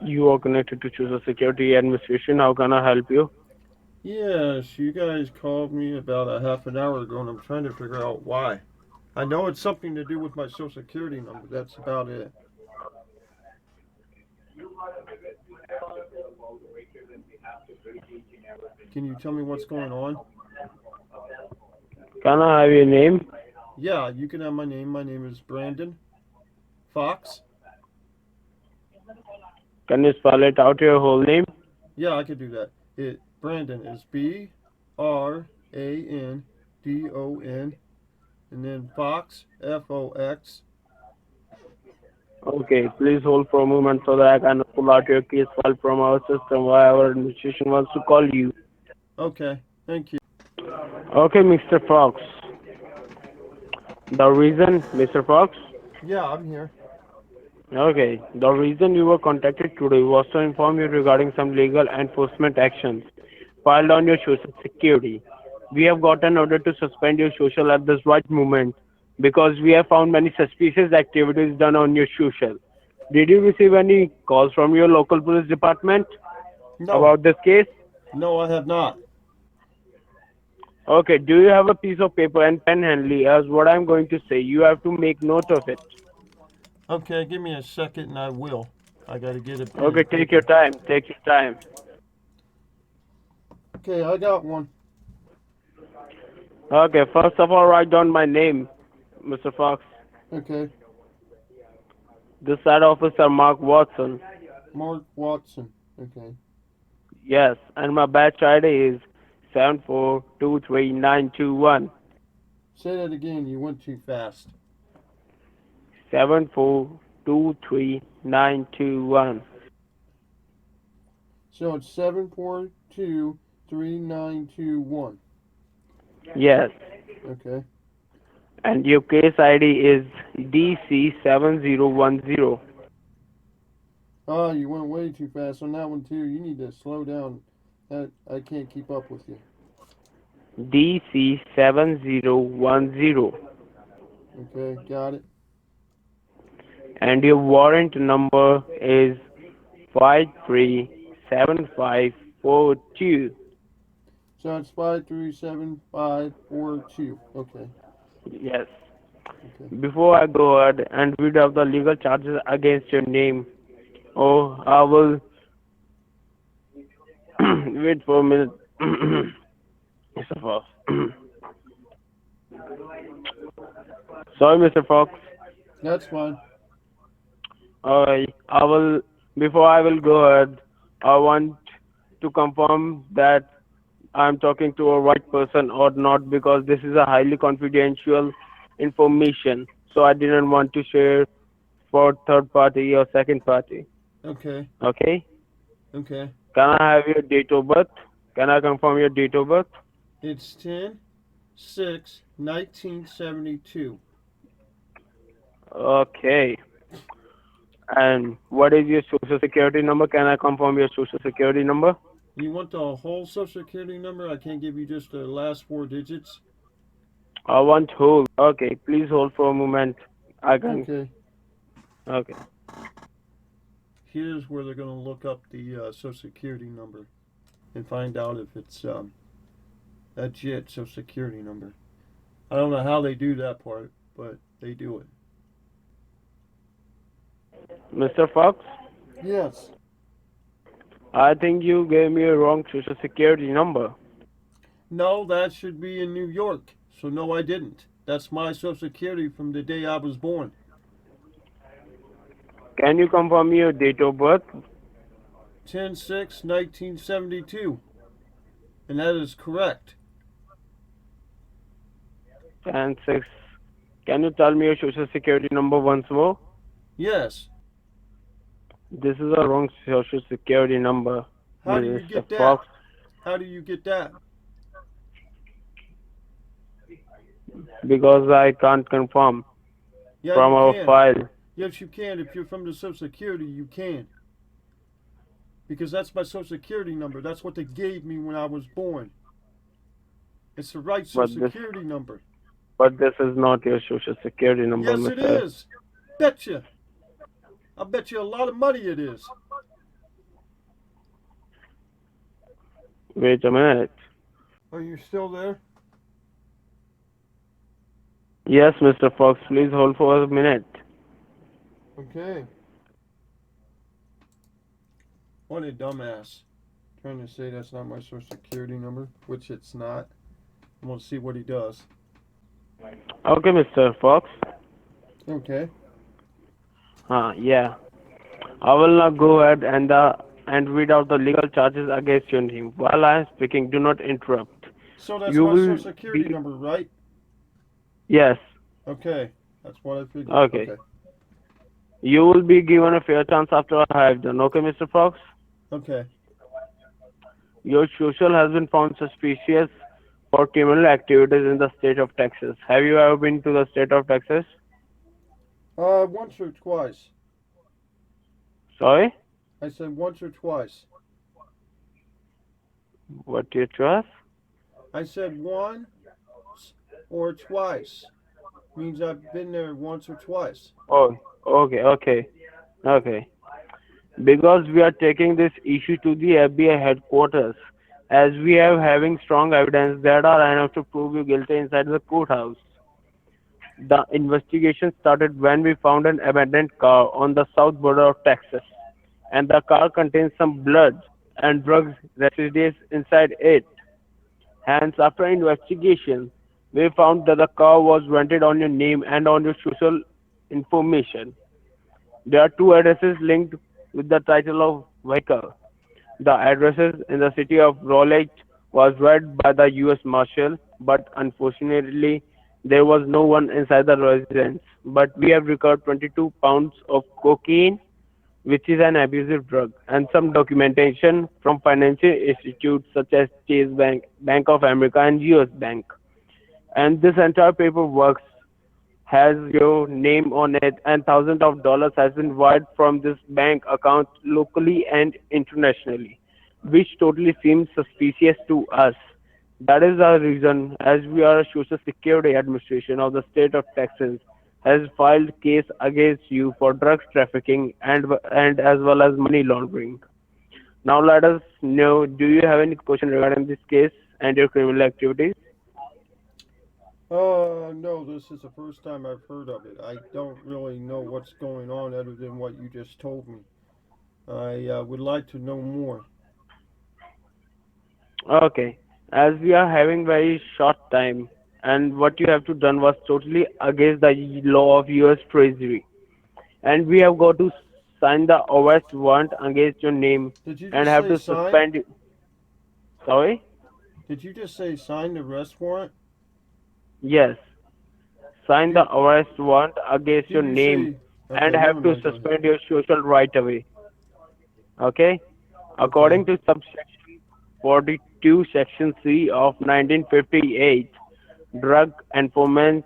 You are connected to Social Security Administration. How can I help you? Yes, you guys called me about a half an hour ago, and I'm trying to figure out why. I know it's something to do with my social security number. That's about it. Can you tell me what's going on? Can I have your name? Yeah, you can have my name. My name is Brandon Fox. Can you spell it out your whole name? Yeah, I could do that. Brandon is Brandon, and then Fox Fox. Okay, please hold for a moment so that I can pull out your case file from our system why our administration wants to call you. Okay, thank you. Okay, Mr. Fox. The reason, Mr. Fox? Yeah, I'm here. Okay, the reason you were contacted today was to inform you regarding some legal enforcement actions filed on your social security. We have got an order to suspend your social at this right moment because we have found many suspicious activities done on your social. Did you receive any calls from your local police department No, about this case? no, I have not. Okay, do you have a piece of paper and pen handy? As what I'm going to say, you have to make note of it. Okay, give me a second and I will. I gotta get a pen Okay, and take your paper. time. Take your time. Okay, I got one. Okay, first of all, write down my name, Mr. Fox. Okay, This side officer Mark Watson. Mark Watson. Okay. Yes, and my batch ID is 7423921. Say that again. You went too fast. 7423921. So it's 7423921. Yes, Okay. and your case ID is DC7010. Oh, you went way too fast on that one too. You need to slow down. That I can't keep up with you. DC7010. Okay, got it. And your warrant number is 537542. So it's 537542. Okay. Yes. Okay. Before I go ahead and read out the legal charges against your name, oh, I will wait for a minute. Mr. Fox. Sorry, Mr. Fox. That's fine. I will. Before I will go ahead, I want to confirm that I'm talking to a right person or not because this is a highly confidential information. So I didn't want to share for third party or second party. Okay. Okay? Okay. Can I have your date of birth? Can I confirm your date of birth? It's 10/6/1972. Okay. And what is your social security number? Can I confirm your social security number? You want the whole social security number? I can't give you just the last four digits. I want hold. Okay, please hold for a moment. I can. Okay. Okay. Here's where they're going to look up the social security number and find out if it's a legit social security number. I don't know how they do that part, but they do it. Mr. Fox, Yes. I think you gave me a wrong social security number. No, that should be in New York. So no, I didn't. That's my social security from the day I was born. Can you confirm your date of birth? 10/6/1972, and that is correct. And six. Can you tell me your social security number once more? Yes. This is a wrong social security number, How do you Mr. get that? Fox, How do you get that? because I can't confirm Yeah, from you our can. file. Yes, you can. If you're from the Social Security, you can. Because that's my Social Security number. That's what they gave me when I was born. It's the right Social But this, Security number. but this is not your social security number, Yes, it Mr. is. Betcha. I bet you a lot of money it is. Wait a minute. Are you still there? Yes, Mr. Fox, please hold for a minute. Okay. What a dumbass. Trying to say that's not my social security number, which it's not. I'm gonna see what he does. Okay, Mr. Fox. Okay. Yeah. I will now go ahead and read out the legal charges against your name. While I am speaking, do not interrupt. So that's You my will social security be number, right? yes. Okay. That's what I figured. Okay. Okay. You will be given a fair chance after I have done. Okay, Mr. Fox. Okay. Your social has been found suspicious for criminal activities in the state of Texas. Have you ever been to the state of Texas? Once or twice. Sorry? I said once or twice. What do you trust? I said once or twice. Means I've been there once or twice. Oh, okay. Because we are taking this issue to the FBI headquarters, as we are having strong evidence that are enough to prove you guilty inside the courthouse. The investigation started when we found an abandoned car on the south border of Texas, and the car contains some blood and drugs residues inside it. Hence, after investigation, we found that the car was rented on your name and on your social information. There are two addresses linked with the title of vehicle. The addresses in the city of Raleigh was read by the U.S. Marshal, but unfortunately, there was no one inside the residence. But we have recovered 22 pounds of cocaine, which is an abusive drug, and some documentation from financial institutes such as Chase Bank, Bank of America, and U.S. Bank. And this entire paperwork has your name on it, and thousands of dollars has been wired from this bank account locally and internationally, which totally seems suspicious to us. That is the reason, as we are a Social Security Administration of the state of Texas, has filed case against you for drugs trafficking and as well as money laundering. Now let us know, do you have any question regarding this case and your criminal activities? No, this is the first time I've heard of it. I don't really know what's going on other than what you just told me. I would like to know more. Okay. As we are having very short time, and what you have to done was totally against the law of U.S. Treasury, and we have got to sign the arrest warrant against your name Did you and just have say to sign? suspend you. Sorry? Did you just say sign the arrest warrant? Yes. Sign the Did arrest warrant against did your you name say? and Okay, have never to mind. Go ahead. suspend your social right away. Okay? Okay. According to subsection 42, section C of 1958, Drug Enforcement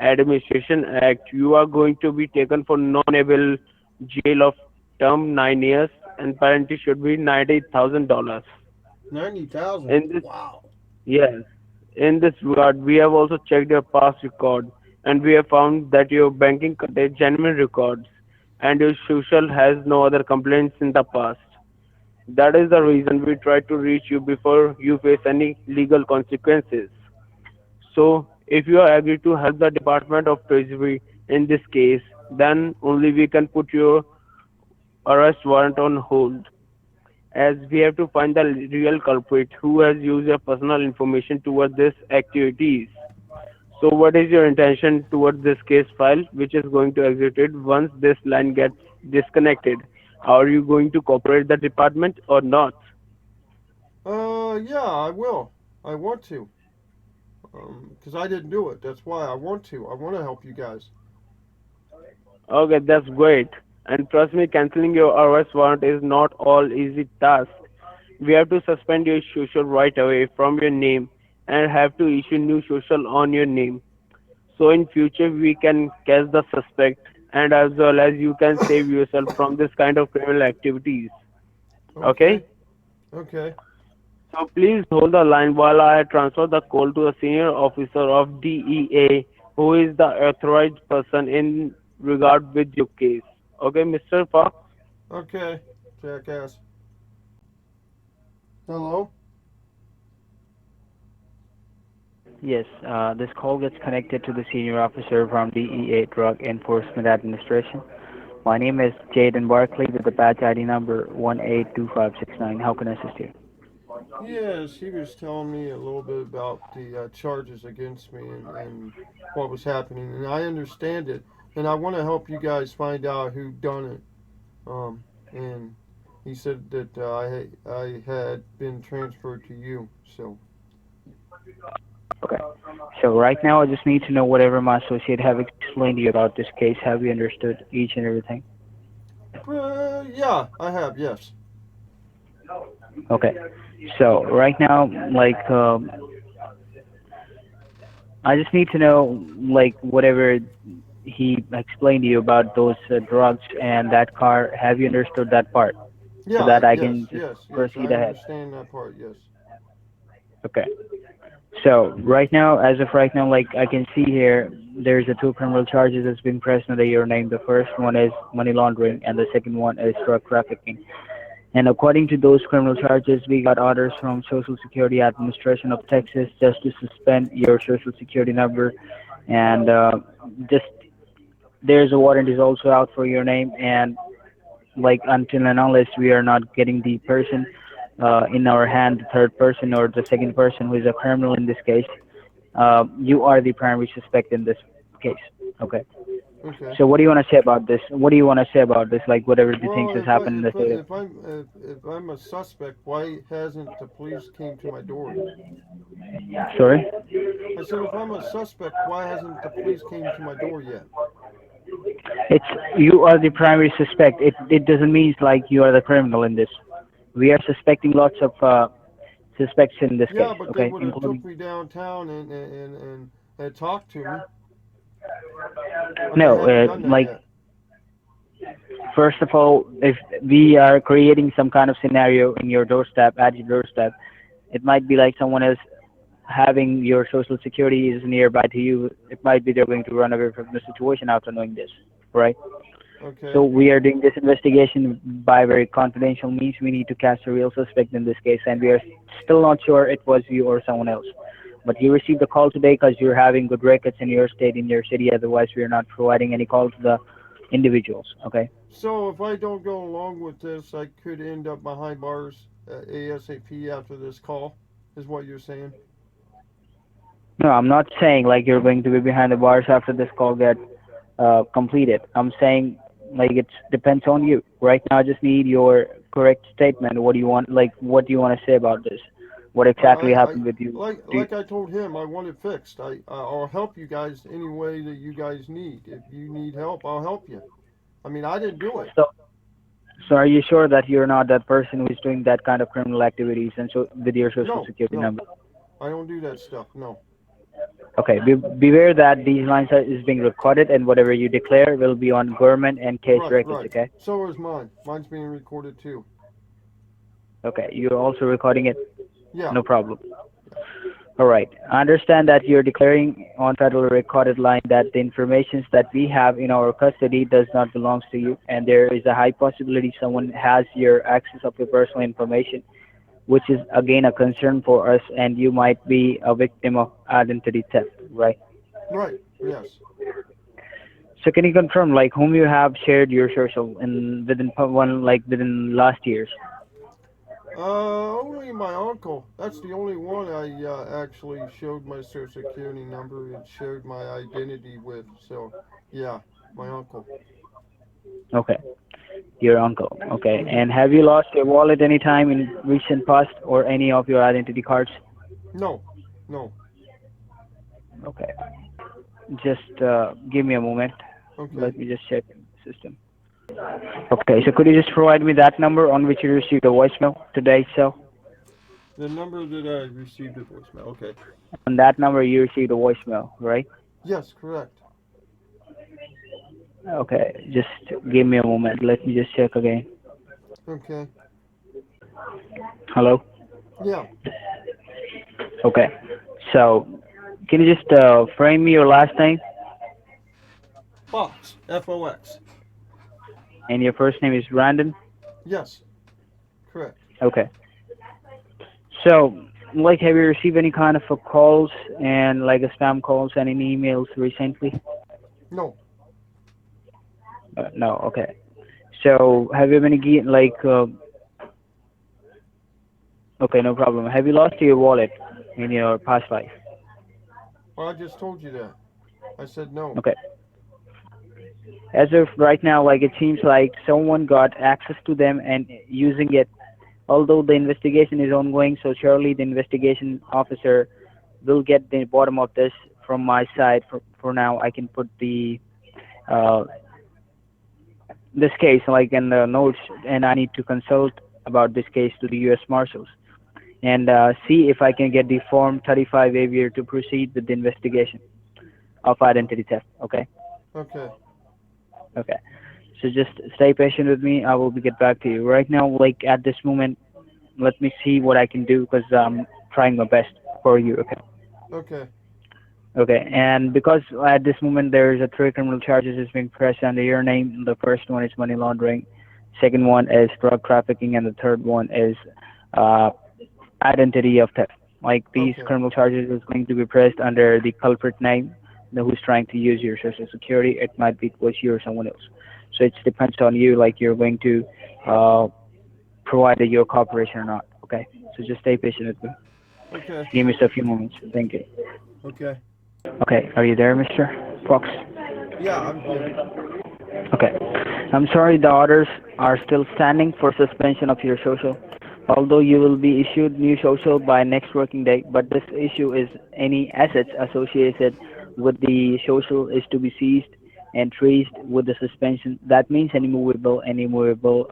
Administration Act, you are going to be taken for non-able jail of term 9 years and penalty should be $90,000. 90,000. In this, Wow. yes, in this regard, we have also checked your past record and we have found that your banking contains genuine records and your social has no other complaints in the past. That is the reason we try to reach you before you face any legal consequences. So, if you are agree to help the Department of Treasury in this case, then only we can put your arrest warrant on hold, as we have to find the real culprit who has used your personal information toward these activities. So, what is your intention toward this case file, which is going to execute once this line gets disconnected? Are you going to cooperate the department or not? Yeah, I will. I want to. Because I didn't do it. That's why I want to. I want to help you guys. Okay, that's great. And trust me, canceling your arrest warrant is not all easy task. We have to suspend your social right away from your name and have to issue new social on your name. So in future we can catch the suspect and as well as you can save yourself from this kind of criminal activities. Okay. Okay? Okay. So please hold the line while I transfer the call to a senior officer of DEA who is the authorized person in regard with your case. Okay, Mr. Fox? Okay. Jackass. Hello? Yes, this call gets connected to the senior officer from DEA Drug Enforcement Administration. My name is Jaden Barkley with the badge ID number 182569. How can I assist you? Yes, he was telling me a little bit about the charges against me and what was happening, and I understand it, and I want to help you guys find out who done it. And he said that I had been transferred to you. So Okay. So right now, I just need to know whatever my associate have explained to you about this case. Have you understood each and everything? yeah, I have, yes. Okay. So right now, I just need to know whatever he explained to you about those drugs and that car. Have you understood that part so Yeah, that I yes, can just yes, yes. proceed I ahead? understand that part. Yes. Okay. So right now, as of right now, like I can see here, there's a two criminal charges that's been pressed under your name. The first one is money laundering, and the second one is drug trafficking. And according to those criminal charges, we got orders from Social Security Administration of Texas just to suspend your Social Security number, and just there's a warrant is also out for your name. And like until and unless we are not getting the person in our hand, the third person or the second person who is a criminal in this case, you are the primary suspect in this case. Okay. Okay. So what do you want to say about this? What do you want to say about this? Like whatever the things Well, has happened in the state of. if I'm a suspect, why hasn't the police came to my door yet? Sorry. I said, if I'm a suspect, why hasn't the police came to my door yet? It's you are the primary suspect. It doesn't mean like you are the criminal in this. We are suspecting lots of suspects in this Yeah, case. but they Okay, would have took including. me downtown and talked to me, but they No, haven't done that like yet. first of all, if we are creating some kind of scenario in your doorstep, at your doorstep, it might be like someone else having your social security is nearby to you. It might be they're going to run away from the situation after knowing this, right? So Okay. we are doing this investigation by very confidential means. We need to catch a real suspect in this case, and we are still not sure it was you or someone else. But you received a call today because you're having good records in your state, in your city. Otherwise, we are not providing any call to the individuals. Okay. So if I don't go along with this, I could end up behind bars ASAP after this call, is what you're saying? No, I'm not saying like you're going to be behind the bars after this call get completed. I'm saying like it depends on you. Right now, I just need your correct statement. What do you want? Like, what do you want to say about this? What exactly I happened with you? Do you, like I told him, I want it fixed. I'll help you guys any way that you guys need. If you need help, I'll help you. I mean, I didn't do it. so, so are you sure that you're not that person who is doing that kind of criminal activities and so with your social No, security no, number? I don't do that stuff. No. Okay, beware that these lines is being recorded and whatever you declare will be on government and case Right, records. right. Okay. So is mine. Mine's being recorded too. Okay, you're also recording it. Yeah, No problem. All right. I understand that you're declaring on federal recorded line that the information that we have in our custody does not belong to you, and there is a high possibility someone has your access of your personal information, which is again a concern for us, and you might be a victim of identity theft, right? right. Yes. So can you confirm like whom you have shared your social in within within last years? Only my uncle. That's the only one I actually showed my social security number and showed my identity with. So, yeah, my uncle. Okay, your uncle. Okay, Hmm. and have you lost your wallet anytime in recent past or any of your identity cards? No, no. Okay. Just give me a moment. Okay. Let me just check the system. Okay, so could you just provide me that number on which you received a voicemail today, so The number that I received a voicemail. Okay. on that number you received a voicemail, right? Yes, correct. Okay, just give me a moment. Let me just check again. Okay. Hello? Yeah. Okay. So, can you just frame me your last name Fox. FOX. and your first name is Brandon? Yes, correct. Okay. So, Like, have you received any kind of a calls and like a spam calls and any emails recently? No. No. Okay. So have you been like okay, no problem. Have you lost your wallet in your past life? Well, I just told you that. I said no. Okay. As of right now, like it seems like someone got access to them and using it. Although the investigation is ongoing, so surely the investigation officer will get the bottom of this from my side. For now, I can put the uh, this case like in the notes, and I need to consult about this case to the U.S. Marshals and see if I can get the Form 35 waiver to proceed with the investigation of identity theft. Okay. Okay. Okay. So just stay patient with me. I will get back to you. Right now, like at this moment, let me see what I can do because I'm trying my best for you. Okay. Okay. Okay. And because at this moment there is a three criminal charges is being pressed under your name. The first one is money laundering, second one is drug trafficking, and the third one is uh, identity of theft. Like these Okay. criminal charges is going to be pressed under the culprit name, who's trying to use your social security. It might be was you or someone else. So it depends on you. Like you're going to uh, provide your cooperation or not. Okay. So just stay patient with me. Okay. Give me a few moments. Thank you. Okay. Okay. Are you there, Mr. Fox? Yeah, I'm here. Okay. I'm sorry the orders are still standing for suspension of your social. Although you will be issued new social by next working day, but this issue is any assets associated with the social is to be seized and traced with the suspension. That means any movable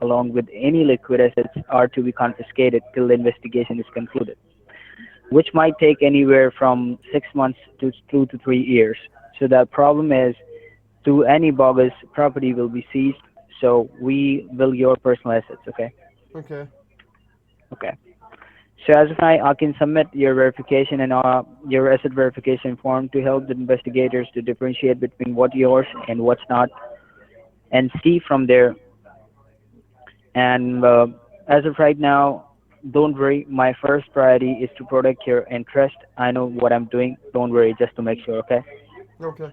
along with any liquid assets are to be confiscated till the investigation is concluded, which might take anywhere from 6 months to 2 to 3 years. So the problem is to any bogus property will be seized. So we will your personal assets. Okay. Okay. Okay. So as of now, I can submit your verification and your asset verification form to help the investigators to differentiate between what yours and what's not, and see from there. And as of right now, don't worry. My first priority is to protect your interest. I know what I'm doing. Don't worry, just to make sure. Okay. Okay.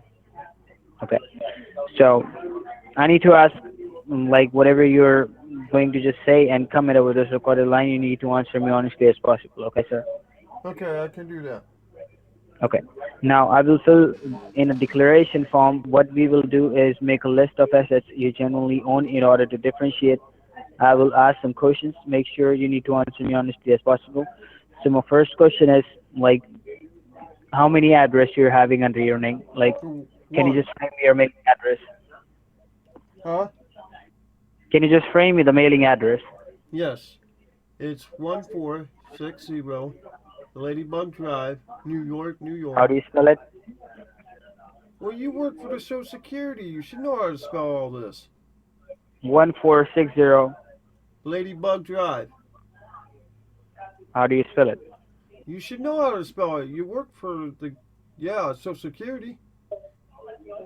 Okay. So I need to ask, like, whatever you're going to just say and comment over this recorded line, you need to answer me honestly as possible. Okay, sir? Okay, I can do that. Okay. Now, I will fill in a declaration form. What we will do is make a list of assets you genuinely own in order to differentiate. I will ask some questions. Make sure you need to answer me honestly as possible. So my first question is, like, how many address you're having under your name? Like, can you One. just frame me your mailing address? Huh? Can you just frame me the mailing address? Yes. It's 1460 Ladybug Drive, New York, New How York. do you spell it? Well, you work for the Social Security. You should know how to spell all this. 1460. Ladybug Drive. How do you spell it? You should know how to spell it. You work for the, yeah, Social Security. You're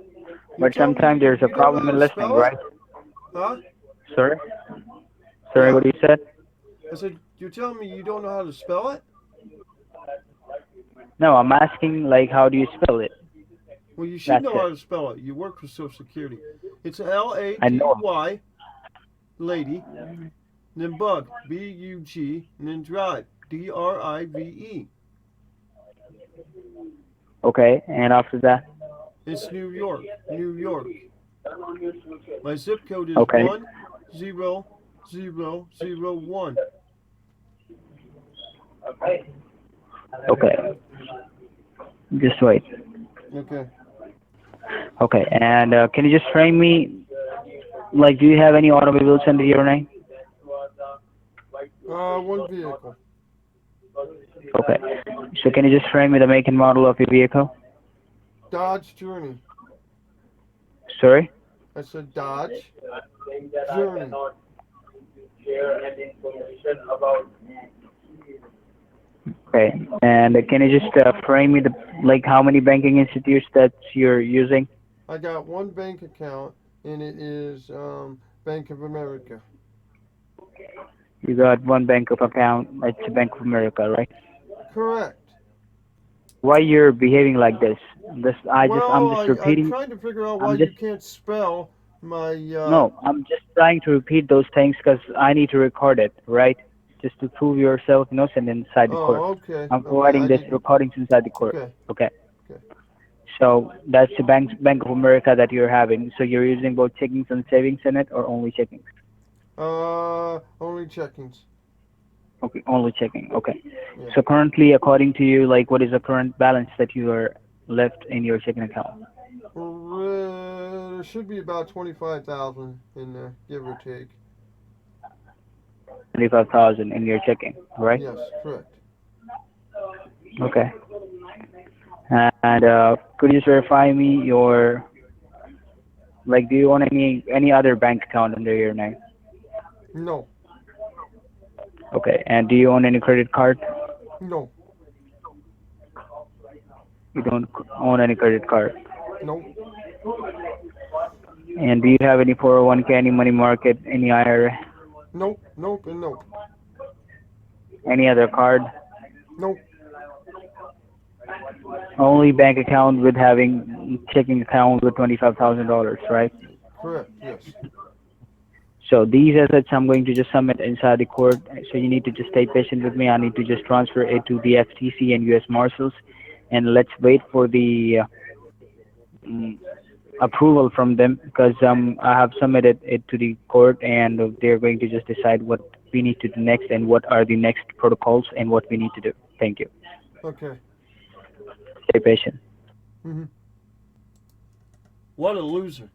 But telling me sometimes there's a you don't know problem how in to listening, spell it? right? Huh? Sorry? Sorry, Yeah. what you said? I said, you're telling me you don't know how to spell it? No, I'm asking, like, how do you spell it? Well, you should That's know it. how to spell it. You work for Social Security. It's L A I D know. Y, lady, and then bug, B-U-G, and then drive, D-R-I-V-E. Okay, and after that? It's New York, New York. My zip code is Okay, 10001. okay. Just wait. Okay. Okay, and can you just frame me, like, do you have any automobiles under your name? One vehicle. Okay. So can you just frame me the make and model of your vehicle? Dodge Journey. Sorry? I said Dodge Journey. Okay. And can you just frame me the, like, how many banking institutes that you're using? I got one bank account, and it is Bank of America. You got one bank of account. It's Bank of America, right? Correct. Why you're behaving like this? I'm Well, just I'm repeating. trying to figure out why I'm just you can't spell my. No, I'm just trying to repeat those things because I need to record it, right? Just to prove yourself innocent inside the court. Oh, okay. I'm Okay. providing I this didn't. recordings inside the court. Okay. Okay. Okay. So that's the Bank of America that you're having. So you're using both checkings and savings in it, or only checkings? Only checkings. Okay, only checking. Okay. Yeah. So currently, according to you, like what is the current balance that you are left in your checking account? There should be about 25,000 in there, give or take. 25,000 in your checking, right? Yes, correct. Okay. And could you verify me your like do you own any other bank account under your name? No. Okay. And do you own any credit card? No. You don't own any credit card. No. And do you have any 401k, any money market, any IRA, Nope. Nope. And nope. any other card? Nope. Only bank account with having checking account with $25,000, right? Correct. Yes. So these assets I'm going to just submit inside the court. So you need to just stay patient with me. I need to just transfer it to the FTC and U.S. Marshals, and let's wait for the mm, approval from them because I have submitted it to the court and they're going to just decide what we need to do next and what are the next protocols and what we need to do. Thank you. Okay. Stay patient. Mhm. What a loser.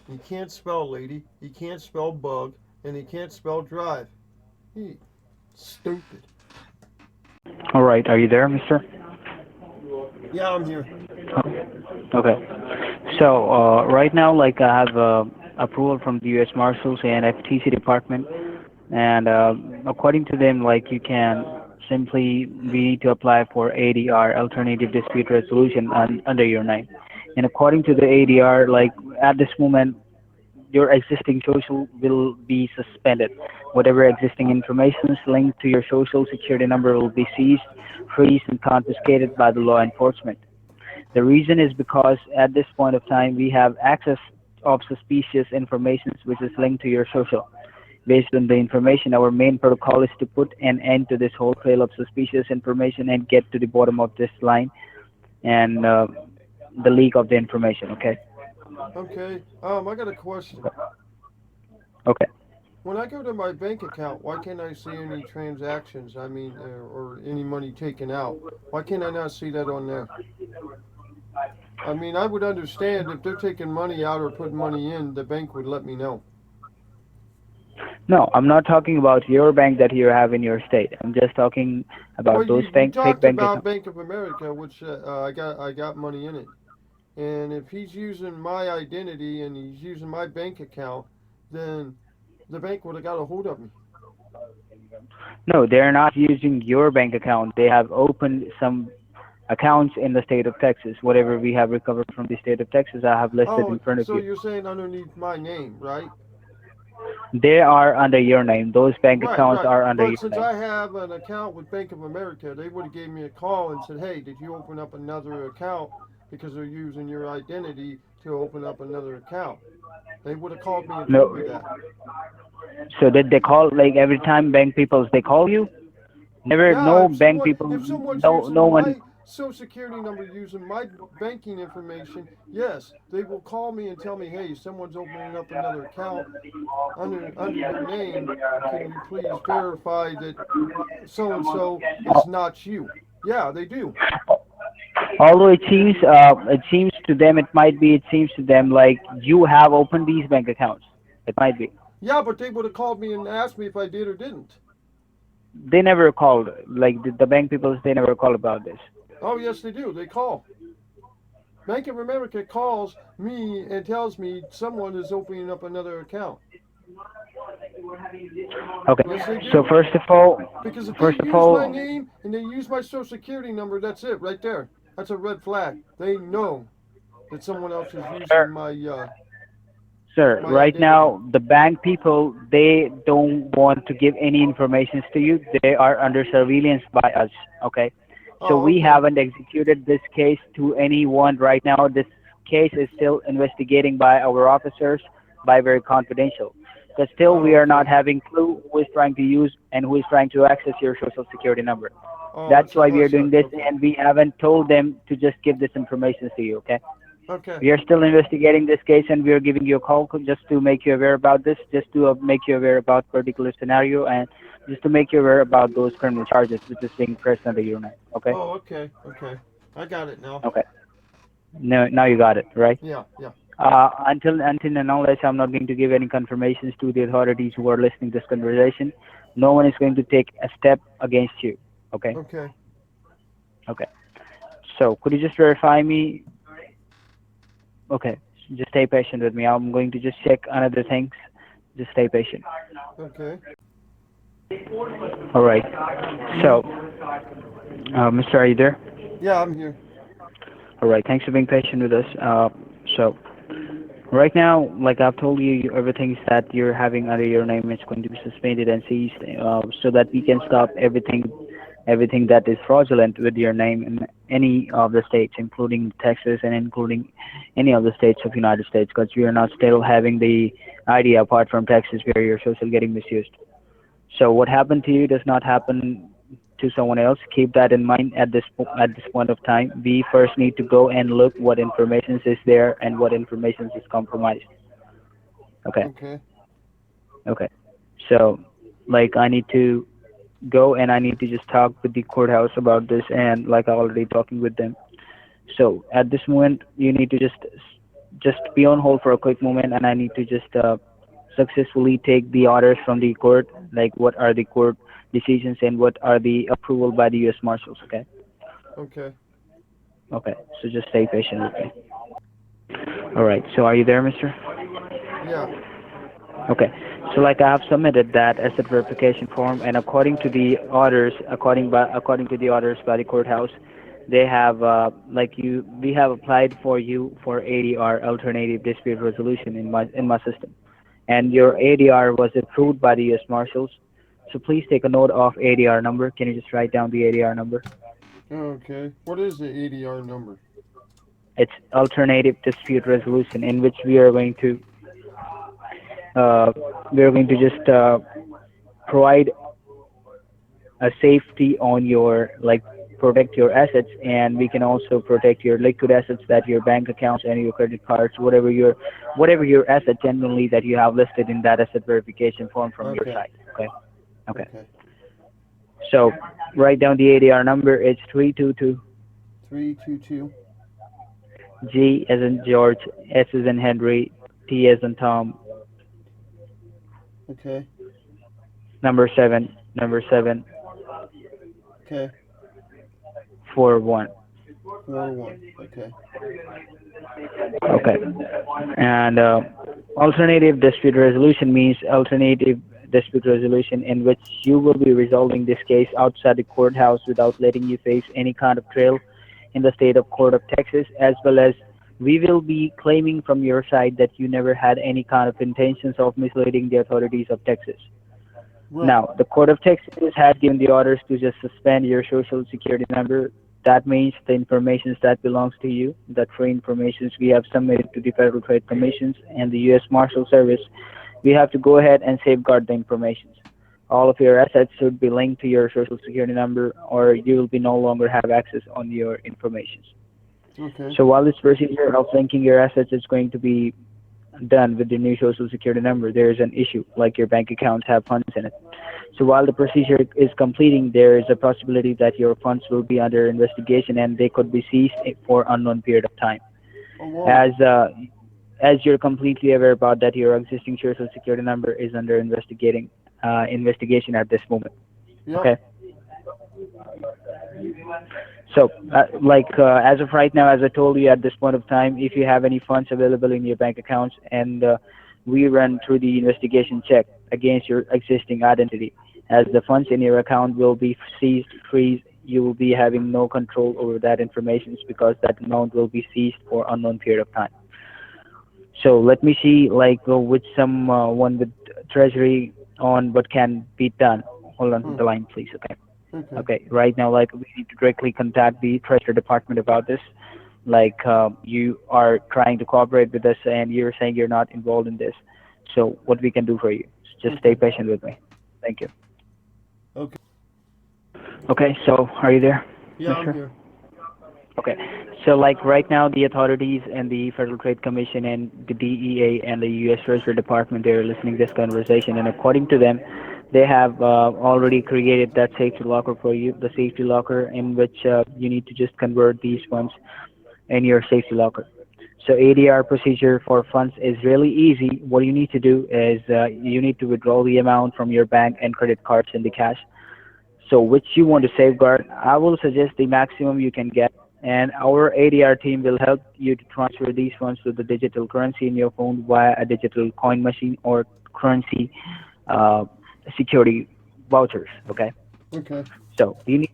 He can't spell lady. He can't spell bug, and he can't spell drive. He stupid. All right. Are you there, mister? Yeah, I'm here. Okay. So right now, like I have approval from the U.S. Marshals and FTC department, and according to them, like you can simply we need to apply for ADR, Alternative Dispute Resolution, under your name. And according to the ADR, like at this moment, your existing social will be suspended. Whatever existing information is linked to your social security number will be seized, freezed, and confiscated by the law enforcement. The reason is because at this point of time we have access of suspicious information which is linked to your social. Based on the information, our main protocol is to put an end to this whole trail of suspicious information and get to the bottom of this line and the leak of the information. Okay. Okay. I got a question. Okay. When I go to my bank account, why can't I see any transactions? I mean, or any money taken out? Why can't I not see that on there? I mean, I would understand if they're taking money out or putting money in, the bank would let me know. No, I'm not talking about your bank that you have in your state. I'm just talking Well, about those you fake talked bank about accounts. Bank of America, which I got money in it, and if he's using my identity and he's using my bank account, then the bank would have got a hold of me. No, they're not using your bank account. They have opened some accounts in the state of Texas. Whatever we have recovered from the state of Texas, I have listed Oh, in front of so you. you're saying underneath my name, right? They are under your name. Those bank Right, accounts right. are under But your since name. I have an account with Bank of America, they would have gave me a call and said, "Hey, did you open up another account because they're using your identity to open up another account?" They would have called me and told No, me that. so that they call like every time bank peoples they call you. Never, Yeah, no bank people, if someone's no, using no one. my social security number, using my banking information, yes, they will call me and tell me, "Hey, someone's opening up another account under your name. Can you please verify that so and so is not you?" Yeah, they do. Although it seems to them, it seems to them like you have opened these bank accounts. It might be. Yeah, but they would have called me and asked me if I did or didn't. They never called, like the bank people, they never call about this. Oh, yes, they do. They call. Bank of America calls me and tells me someone is opening up another account. Okay, Yes, they so do. Because if they first of use my all, name and they use my social security number, that's it right there. That's a red flag. They know that someone else is using sir, my. Sir, my right identity. now, the bank people, they don't want to give any information to you. They are under surveillance by us, okay? So Oh, we okay. haven't executed this case to anyone right now. This case is still investigating by our officers, by very confidential. Because still Oh, we are not okay. having clue who is trying to use and who is trying to access your social security number. Oh, That's it's a why we are hush doing hush. this, Okay. and we haven't told them to just give this information to you, okay? Okay. We are still investigating this case, and we are giving you a call just to make you aware about this, just to make you aware about particular scenario, and just to make you aware about those criminal charges which is being pressed under your name. Okay? Oh, okay. Okay. I got it now. Okay. No, now you got it, right? Yeah. Yeah. Until and unless I'm not going to give any confirmations to the authorities who are listening to this conversation, no one is going to take a step against you. Okay? Okay. Okay. So could you just verify me? Okay. Just stay patient with me. I'm going to just check another things. Just stay patient. Okay. All right. Mhm. So, Mr. Are you there? Yeah, I'm here. All right. Thanks for being patient with us. So, right now, like I've told you, everything that you're having under your name is going to be suspended and seized, so that we can stop everything that is fraudulent with your name in any of the states, including Texas and including any of the states of United States, because we are not still having the idea apart from Texas where your social getting misused. So what happened to you does not happen to someone else. Keep that in mind at this point of time. We first need to go and look what information is there and what information is compromised. Okay. Okay. Okay. So like I need to go and I need to just talk with the courthouse about this, and like I already talking with them. So at this moment you need to just be on hold for a quick moment, and I need to just successfully take the orders from the court, like what are the court decisions and what are the approval by the U.S. Marshals. Okay. Okay. Okay. So just stay patient with me. All right. So are you there, Mister? Yeah. Okay. So like I have submitted that asset verification form, and according to the orders, according to the orders by the courthouse, they have we have applied for you for ADR, alternative dispute resolution in my system, and your ADR was approved by the U.S. Marshals. So please take a note of ADR number. Can you just write down the ADR number? Okay. What is the ADR number? It's alternative dispute resolution, in which uh, we are going to just provide a safety on your like protect your assets, and we can also protect your liquid assets, that your bank accounts and your credit cards, whatever your asset genuinely that you have listed in that asset verification form from your Okay. side. Okay. Okay. Okay. So write down the ADR number. It's 322 322. G as in George, S as in Henry, T as in Tom, Okay. number seven, Okay. 41. 41. Okay. Okay. And alternative dispute resolution means alternative dispute resolution in which you will be resolving this case outside the courthouse without letting you face any kind of trail in the state of court of Texas, as well as we will be claiming from your side that you never had any kind of intentions of misleading the authorities of Texas. Right. Now, the Court of Texas has given the orders to just suspend your social security number. That means the information that belongs to you, the three informations we have submitted to the Federal Trade Commissions and the U.S. Marshal Service, we have to go ahead and safeguard the information. All of your assets should be linked to your social security number, or you will be no longer have access on your information. Okay. So while this procedure of linking your assets is going to be done with the new social security number, there is an issue, like your bank accounts have funds in it. So while the procedure is completing, there is a possibility that your funds will be under investigation and they could be seized for unknown period of time. Oh, whoa. As as you're completely aware about that, your existing social security number is under investigation at this moment. Yep. Okay. So, as of right now, as I told you at this point of time, if you have any funds available in your bank accounts, and we run through the investigation check against your existing identity, as the funds in your account will be seized, freeze, you will be having no control over that information because that amount will be seized for unknown period of time. So let me see like with some one with treasury on what can be done. Hold on Hmm. the line, please. Okay. Okay. Okay. Right now, like we need to directly contact the treasury department about this. Like you are trying to cooperate with us, and you're saying you're not involved in this. So what we can do for you? Just stay Okay. patient with me. Thank you. Okay. Okay. So are you there, Yeah, I'm Mister? here. Okay. So like right now, the authorities and the Federal Trade Commission and the DEA and the U.S. Treasury Department, they're listening to this conversation, and according to them, they have already created that safety locker for you, the safety locker in which you need to just convert these funds in your safety locker. So ADR procedure for funds is really easy. What you need to do is you need to withdraw the amount from your bank and credit cards in the cash, so which you want to safeguard. I will suggest the maximum you can get, and our ADR team will help you to transfer these funds to the digital currency in your phone via a digital coin machine or currency uh, security vouchers. Okay, Okay. so you need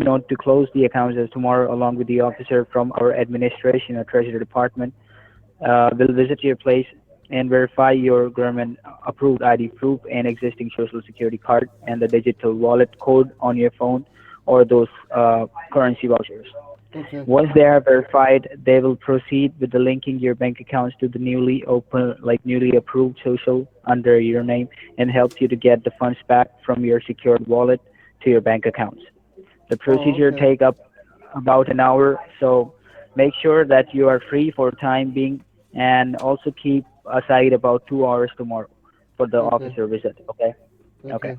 not to close the accounts as tomorrow, along with the officer from our administration or treasury department will visit your place and verify your government approved ID proof and existing social security card and the digital wallet code on your phone or those currency vouchers. Okay. Once they are verified, they will proceed with the linking your bank accounts to the newly open, like newly approved social under your name and help you to get the funds back from your secured wallet to your bank accounts. The Oh, procedure okay. take up about an hour, so make sure that you are free for time being and also keep aside about 2 hours tomorrow for the Okay. officer visit. Okay? Okay. Okay.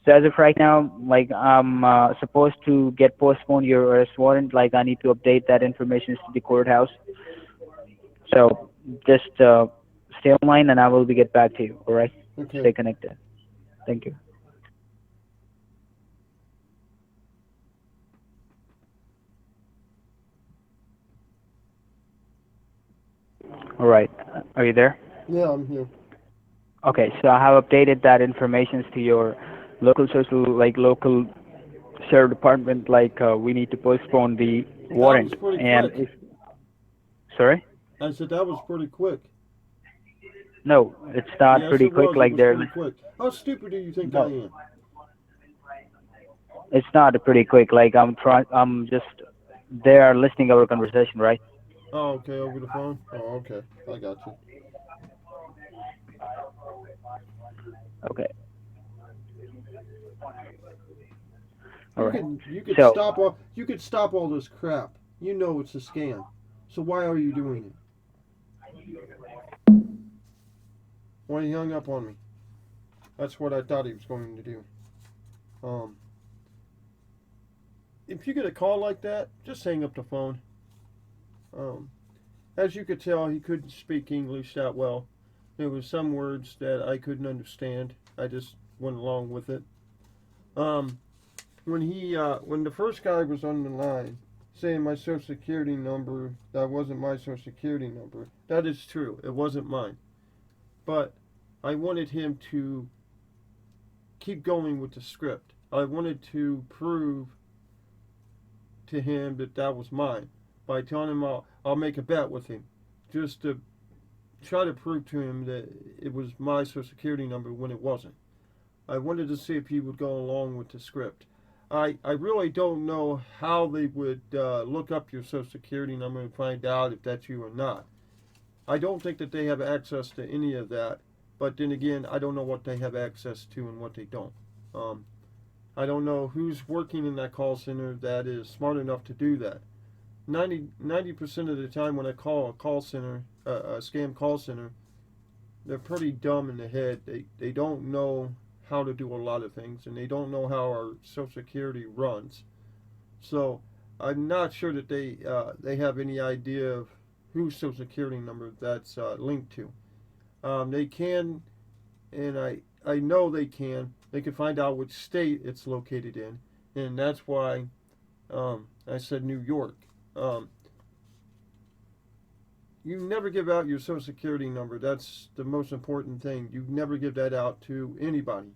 So as of right now, like I'm supposed to get postponed your arrest warrant. Like I need to update that information to the courthouse. So just stay online, and I will be get back to you. All right? Okay. Stay connected. Thank you. All right. Are you there? Yeah, I'm here. Okay. So I have updated that information to your local social, like local sheriff department. Like we need to postpone the That warrant. was pretty And quick. if sorry, I said that was pretty quick. no, it's not Yes, pretty it quick. was. It Like was they're pretty quick. How stupid do you think I no, am? it's not pretty quick. Like I'm trying. I'm just they are listening our conversation, right? Oh, okay, over the phone. Oh, okay, I got you. Okay. All You right. could So stop all this crap. You know it's a scam. So why are you doing it? Why he hung up on me? That's what I thought he was going to do. Um, if you get a call like that, just hang up the phone. Um, as you could tell, he couldn't speak English that well. There was some words that I couldn't understand. I just went along with it. Um, when the first guy was on the line saying my social security number, that wasn't my social security number. That is true. It wasn't mine. But I wanted him to keep going with the script. I wanted to prove to him that that was mine by telling him I'll make a bet with him just to try to prove to him that it was my social security number when it wasn't. I wanted to see if he would go along with the script. I really don't know how they would look up your social security number and find out if that's you or not. I don't think that they have access to any of that, but then again, I don't know what they have access to and what they don't. Um, I don't know who's working in that call center that is smart enough to do that. 90% of the time when I call a call center, a scam call center, they're pretty dumb in the head. They don't know how to do a lot of things, and they don't know how our Social Security runs. So I'm not sure that they have any idea of whose Social Security number that's linked to. They can, and I know they can. They can find out which state it's located in, and that's why I said New York. Um, you never give out your social security number. That's the most important thing. You never give that out to anybody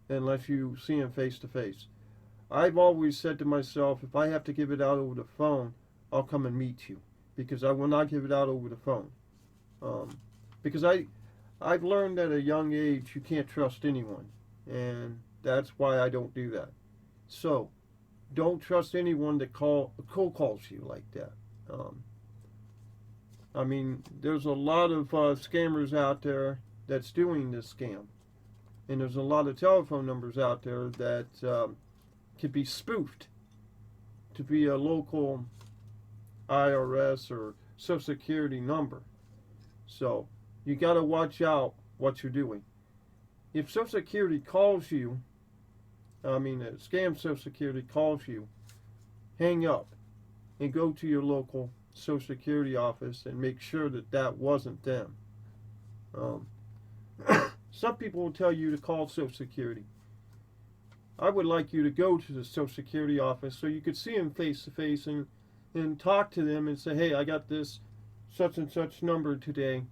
unless you see them face to face. I've always said to myself, if I have to give it out over the phone, I'll come and meet you. because I will not give it out over the phone. Because I've learned at a young age you can't trust anyone, and that's why I don't do that. So don't trust anyone that cold calls you like that. Um, I mean, there's a lot of scammers out there that's doing this scam, and there's a lot of telephone numbers out there that could be spoofed to be a local IRS or Social Security number. So you got to watch out what you're doing. If Social Security calls you, I mean, a scam Social Security calls you, hang up and go to your local Social Security office and make sure that that wasn't them. Um, some people will tell you to call Social Security. I would like you to go to the Social Security office so you could see them face to face and talk to them and say, hey, I got this such and such number today,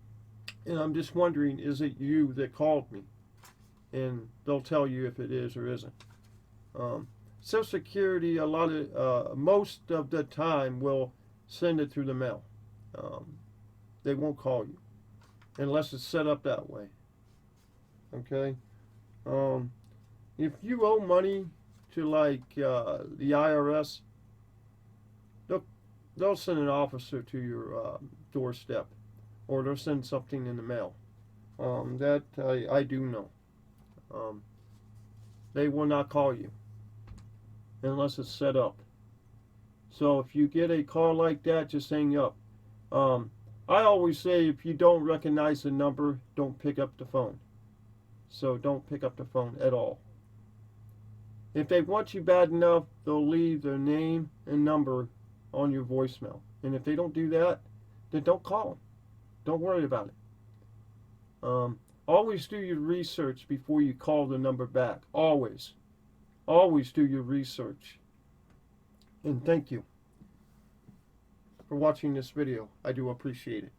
and I'm just wondering, is it you that called me? And they'll tell you if it is or isn't. Social Security, most of the time, will send it through the mail. They won't call you unless it's set up that way. Okay. If you owe money to the IRS, they'll send an officer to your doorstep, or they'll send something in the mail. That I do know. They will not call you unless it's set up. So if you get a call like that, just hang up. I always say if you don't recognize the number, don't pick up the phone. So don't pick up the phone at all. If they want you bad enough, they'll leave their name and number on your voicemail. And if they don't do that, then don't call them. Don't worry about it. Always do your research before you call the number back. Always. Always do your research. And thank you for watching this video. I do appreciate it.